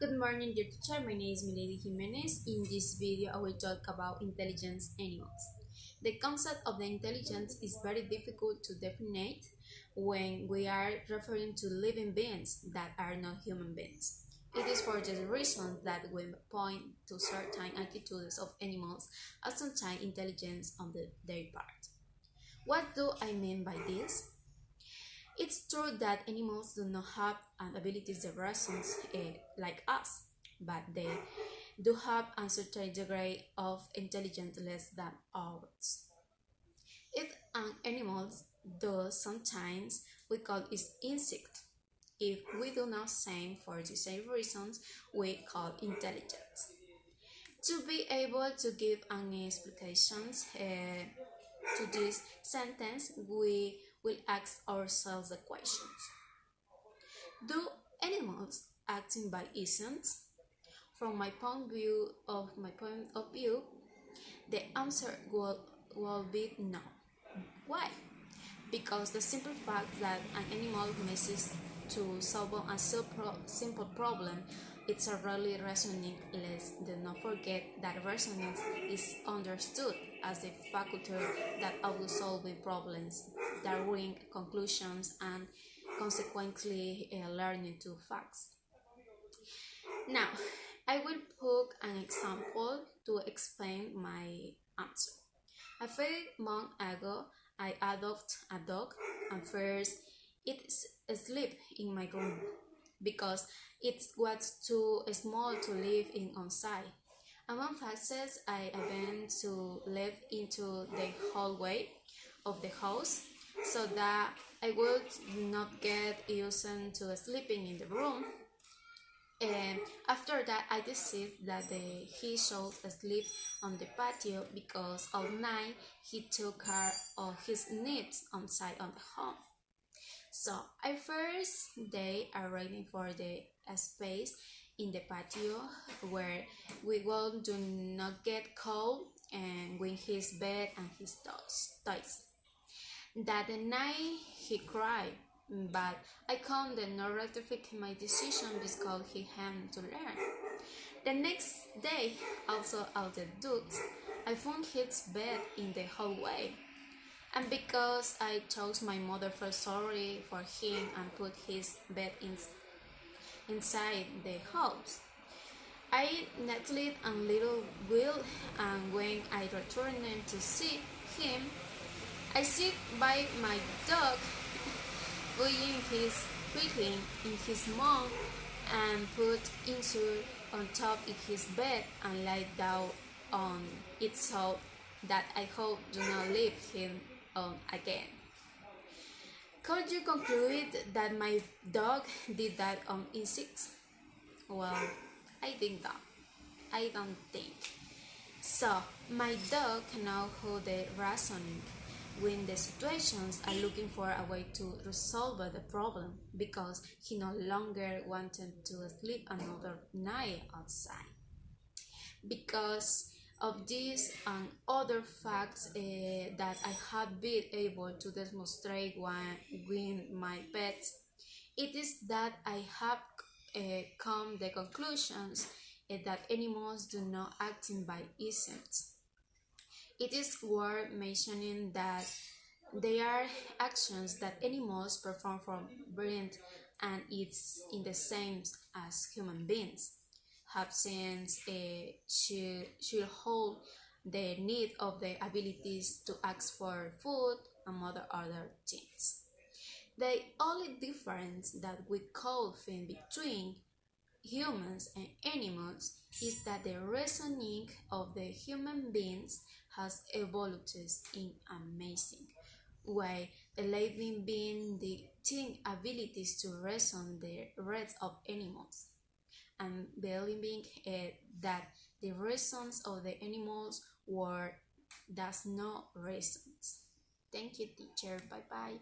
Good morning, dear teacher. My name is Milady Jimenez. In this video, I will talk about intelligence animals. The concept of the intelligence is very difficult to define when we are referring to living beings that are not human beings. It is for this reason that we point to certain attitudes of animals as sometimes intelligence on their part. What do I mean by this? It's true that animals do not have an ability to reason like us, but they do have a certain degree of intelligence less than ours. If an animal does sometimes, we call it instinct. If we do not same for the same reasons, we call intelligence. To be able to give an explications to this sentence, we will ask ourselves the questions. Do animals acting by instinct? From my point of view, the answer will be no. Why? Because the simple fact that an animal misses to solve a simple problem, it's a really reasoning. Let's do not forget that reasoning is understood as the faculty that always solving problems, drawing conclusions, and consequently learning two facts. Now, I will put an example to explain my answer. A few months ago, I adopted a dog, and first it slept in my room because it was too small to live in outside. Among factors, I went to live into the hallway of the house so that I would not get used to sleeping in the room. And after that, I decided that he should sleep on the patio because all night he took care of his needs outside on the home. So I first day arranging for the space in the patio where we will do not get cold and with his bed and his toys. That night he cried, but I could not rectify my decision because he had to learn. The next day, also out the ducks, I found his bed in the hallway. And because I chose my mother felt sorry for him and put his bed inside the house. I netted a little wheel, and when I returned to see him, I sit by my dog, putting in his mouth and put into on top of his bed and lie down on it so that I hope do not leave him on again. Could you conclude that my dog did that on insects? Well, I think not. I don't think. So, my dog know how the reasoning when the situations are looking for a way to resolve the problem because he no longer wanted to sleep another night outside. Because of this and other facts that I have been able to demonstrate with my pets, it is that I have come the conclusions that animals do not acting by instinct. It is worth mentioning that there are actions that animals perform from birth and it's in the same as human beings. Have since should hold the need of the abilities to ask for food and other things. The only difference that we could find between humans and animals is that the reasoning of the human beings has evolved in amazing way. The living being the think abilities to reason the rest of animals and believing that the reasons of the animals were does not reasons. Thank you, teacher. Bye bye.